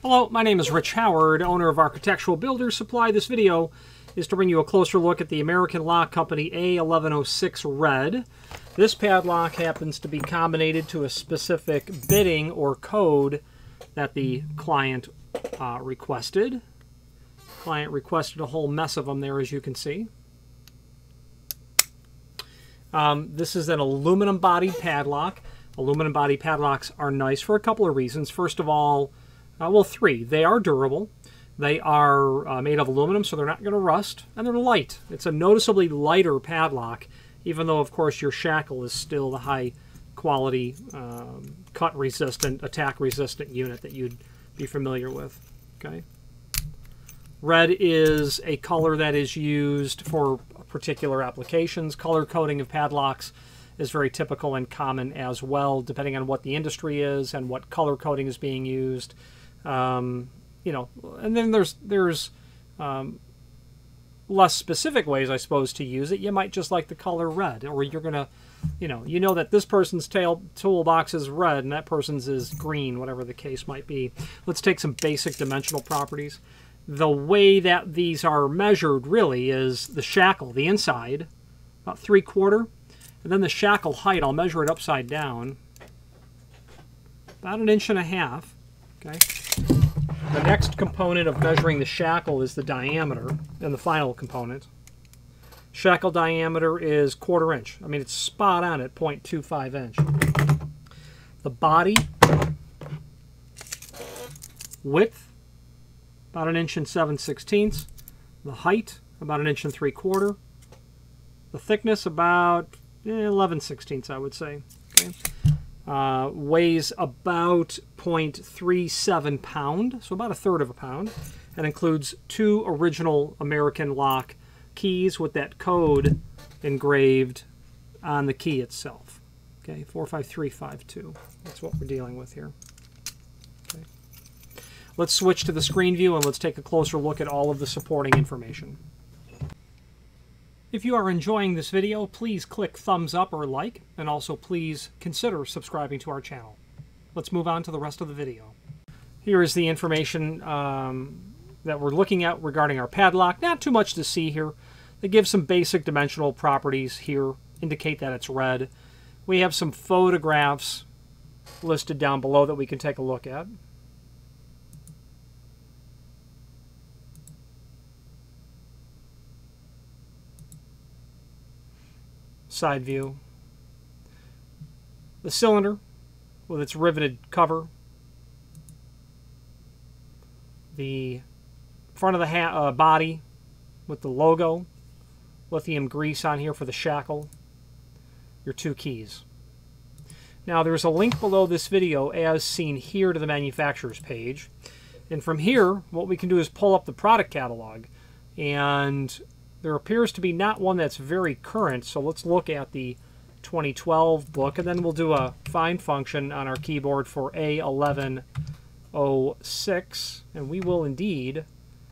Hello, my name is Rich Howard, owner of Architectural Builders Supply. This video is to bring you a closer look at the American Lock Company A1106 Red. This padlock happens to be combinated to a specific bidding or code that the client requested. The client requested a whole mess of them there, as you can see. This is an aluminum bodied padlock. Aluminum body padlocks are nice for a couple of reasons. First of all, well, three. They are durable. They are made of aluminum, so they're not going to rust, and they're light. It's a noticeably lighter padlock, even though, of course, your shackle is still the high-quality, cut-resistant, attack-resistant unit that you'd be familiar with. Okay. Red is a color that is used for particular applications. Color coding of padlocks is very typical and common as well, depending on what the industry is and what color coding is being used. You know, and then there's less specific ways, I suppose, to use it. You might just like the color red, or you're gonna, you know that this person's toolbox is red and that person's is green, whatever the case might be. Let's take some basic dimensional properties. The way that these are measured really is the shackle, the inside, about 3/4, and then the shackle height. I'll measure it upside down, about 1.5 inches. Okay. The next component of measuring the shackle is the diameter, and the final component. Shackle diameter is 1/4 inch. I mean, it's spot on at 0.25 inch. The body width, about 1 7/16 inches. The height, about 1 3/4 inches. The thickness, about 11/16, I would say. Okay. Weighs about 0.37 pound, so about 1/3 of a pound, and includes 2 original American lock keys with that code engraved on the key itself. Okay, 45352. That's what we're dealing with here. Okay. Let's switch to the screen view and let's take a closer look at all of the supporting information. If you are enjoying this video, please click thumbs up or like, and also please consider subscribing to our channel. Let's move on to the rest of the video. Here is the information that we're looking at regarding our padlock. Not too much to see here. They give some basic dimensional properties here, indicate that it's red. We have some photographs listed down below that we can take a look at. Side view. The cylinder with its riveted cover. The front of the body with the logo. Lithium grease on here for the shackle. Your 2 keys. Now there's a link below this video as seen here to the manufacturer's page. And from here, what we can do is pull up the product catalog. And there appears to be not one that's very current, so let's look at the 2012 book, and then we'll do a find function on our keyboard for A1106, and we will indeed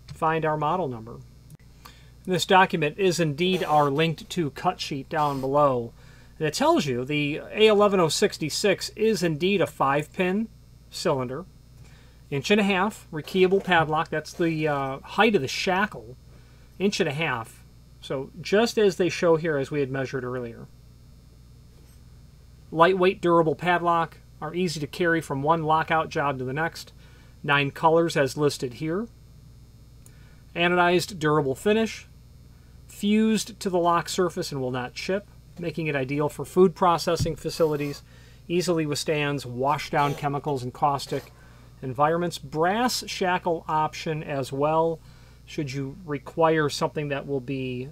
find our model number. This document is indeed our linked to cut sheet down below, and it tells you the A11066 is indeed a 5-pin cylinder, 1.5 inch, rekeyable padlock. That's the height of the shackle, 1.5 inches. So just as they show here as we had measured earlier. Lightweight, durable padlock are easy to carry from one lockout job to the next. 9 colors as listed here. Anodized, durable finish. Fused to the lock surface and will not chip, making it ideal for food processing facilities. Easily withstands washdown chemicals and caustic environments. Brass shackle option as well, should you require something that will be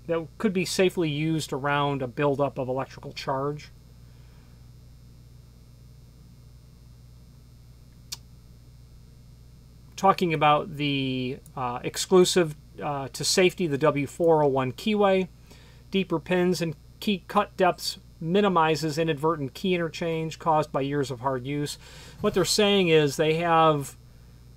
that could be safely used around a buildup of electrical charge. Talking about the exclusive to safety, the W401 keyway. Deeper pins and key cut depths minimizes inadvertent key interchange caused by years of hard use. What they're saying is they have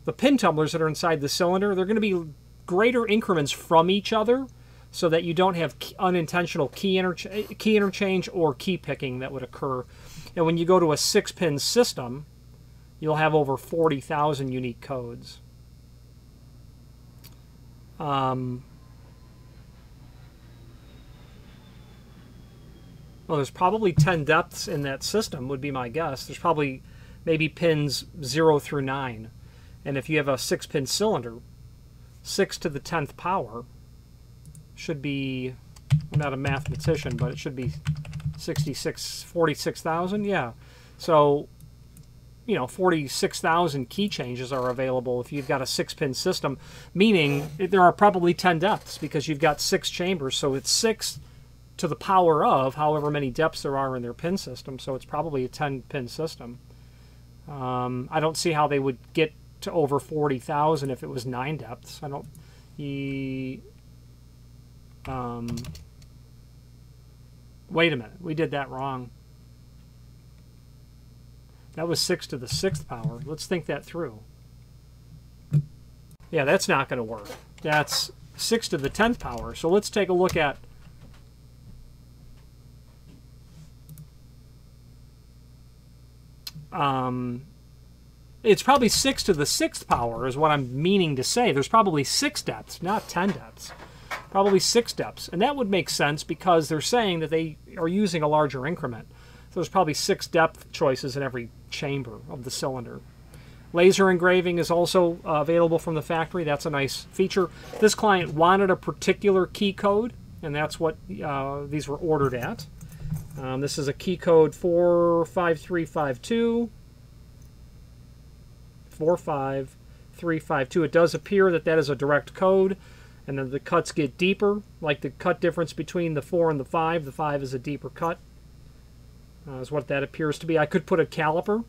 the pin tumblers that are inside the cylinder. They're going to be greater increments from each other so that you don't have unintentional key interchange or key picking that would occur. And when you go to a 6-pin system, you'll have over 40,000 unique codes. Well, there's probably 10 depths in that system, would be my guess. There's probably maybe pins 0 through 9. And if you have a 6-pin cylinder, 6 to the 10th power should be, I'm not a mathematician, but it should be 46,000. Yeah. So, you know, 46,000 key changes are available if you've got a 6-pin system, meaning there are probably 10 depths because you've got 6 chambers. So it's 6 to the power of however many depths there are in their pin system. So it's probably a 10-pin system. I don't see how they would get to over 40,000 if it was 9 depths. I don't. Wait a minute. We did that wrong. That was 6 to the 6th power. Let's think that through. Yeah, that's not going to work. That's 6 to the 10th power. So let's take a look at it's probably 6 to the 6th power is what I'm meaning to say. There's probably 6 depths, not 10 depths. Probably 6 depths. And that would make sense because they're saying that they are using a larger increment. So there's probably 6 depth choices in every chamber of the cylinder. Laser engraving is also available from the factory. That's a nice feature. This client wanted a particular key code, and that's what these were ordered at. This is a key code 45352. 45352. It does appear that that is a direct code, and then the cuts get deeper, like the cut difference between the 4 and the 5. The 5 is a deeper cut, is what that appears to be. I could put a caliper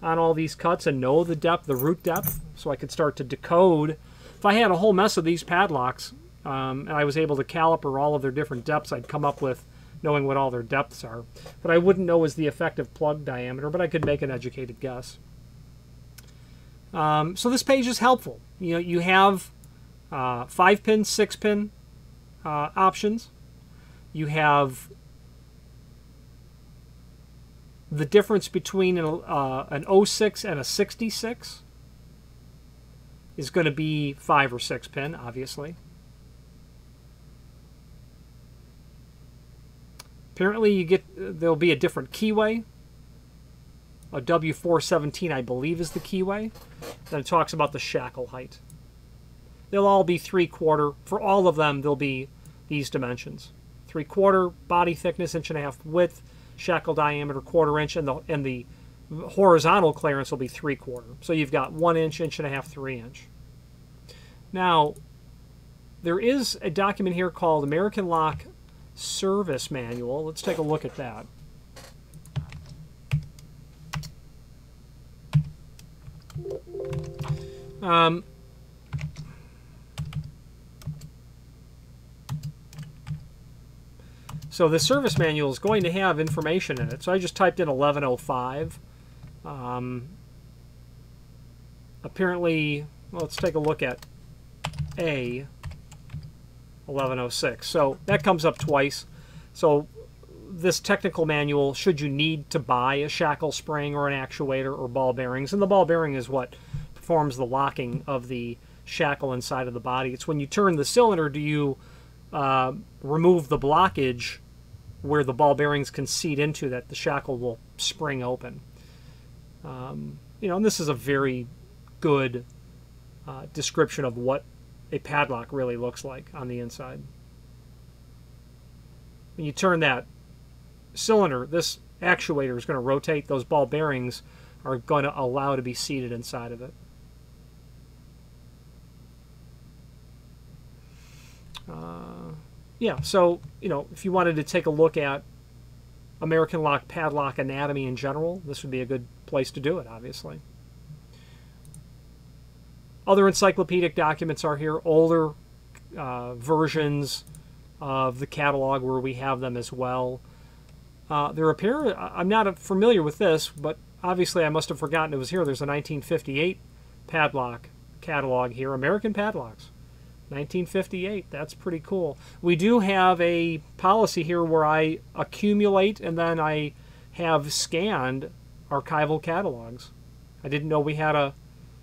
on all these cuts and know the depth, the root depth, so I could start to decode. If I had a whole mess of these padlocks, and I was able to caliper all of their different depths, I'd come up with knowing what all their depths are. What I wouldn't know is the effective plug diameter, but I could make an educated guess. So this page is helpful. You know, you have 5-pin, 6-pin options. You have the difference between an 06 and a 66 is going to be 5 or 6-pin, obviously. Apparently, there'll be a different keyway. A W417, I believe, is the keyway. Then it talks about the shackle height. They'll all be 3/4. For all of them, they'll be these dimensions: 3/4 body thickness, 1.5 width, shackle diameter 1/4 inch, and the horizontal clearance will be 3/4. So you've got 1 inch, 1.5 inch, 3 inch. Now, there is a document here called American Lock Service Manual. Let's take a look at that. So the service manual is going to have information in it. So I just typed in 1105. Apparently, well, let's take a look at A1106. So that comes up twice. So this technical manual, should you need to buy a shackle spring or an actuator or ball bearings, and the ball bearing is what performs the locking of the shackle inside of the body. It's when you turn the cylinder, do you remove the blockage where the ball bearings can seat into that the shackle will spring open. You know, and this is a very good description of what a padlock really looks like on the inside. When you turn that cylinder, this actuator is going to rotate. Those ball bearings are going to allow to be seated inside of it. Yeah, so, you know, if you wanted to take a look at American Lock padlock anatomy in general, this would be a good place to do it, obviously. Other encyclopedic documents are here, older versions of the catalog where we have them as well. There appear, I'm not familiar with this, but obviously I must have forgotten it was here. There's a 1958 Padlock Catalog here, American Padlocks. 1958, that's pretty cool. We do have a policy here where I accumulate and then I have scanned archival catalogs. I didn't know we had a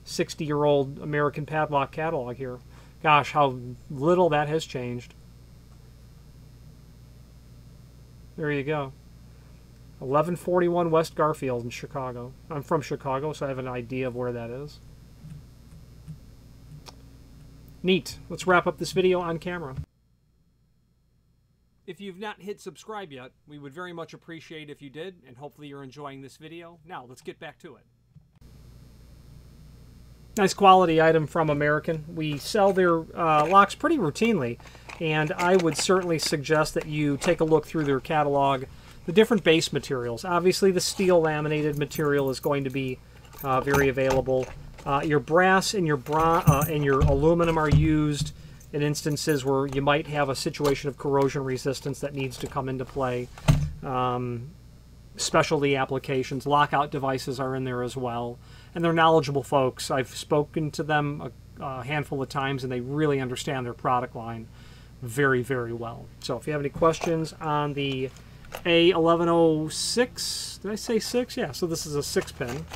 60-year-old American Padlock catalog here. Gosh, how little that has changed. There you go. 1141 West Garfield in Chicago. I'm from Chicago, so I have an idea of where that is. Neat. Let's wrap up this video on camera. If you've not hit subscribe yet, we would very much appreciate if you did, and hopefully you're enjoying this video. Now, let's get back to it. Nice quality item from American. We sell their locks pretty routinely, and I would certainly suggest that you take a look through their catalog. The different base materials. Obviously, the steel laminated material is going to be very available. Your brass and your aluminum are used in instances where you might have a situation of corrosion resistance that needs to come into play. Specialty applications, lockout devices are in there as well. And they're knowledgeable folks. I've spoken to them a handful of times, and they really understand their product line very, very well. So if you have any questions on the A1106, did I say 6? Yeah, so this is a 6-pin.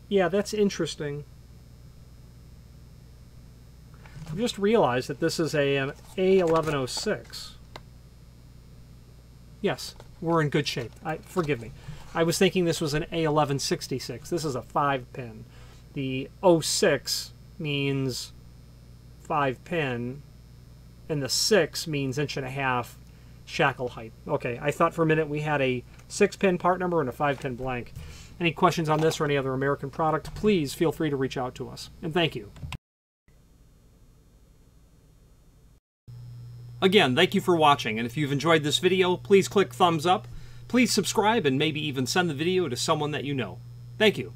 Yeah, that's interesting. I just realized that this is an A1106. Yes, we're in good shape. Forgive me. I was thinking this was an A1166. This is a 5-pin. The 06 means 5-pin, and the 6 means 1.5" shackle height. Okay, I thought for a minute we had a 6-pin part number and a 5-pin blank. Any questions on this or any other American product, please feel free to reach out to us. And thank you. Again, thank you for watching, and if you've enjoyed this video, please click thumbs up, please subscribe, and maybe even send the video to someone that you know. Thank you.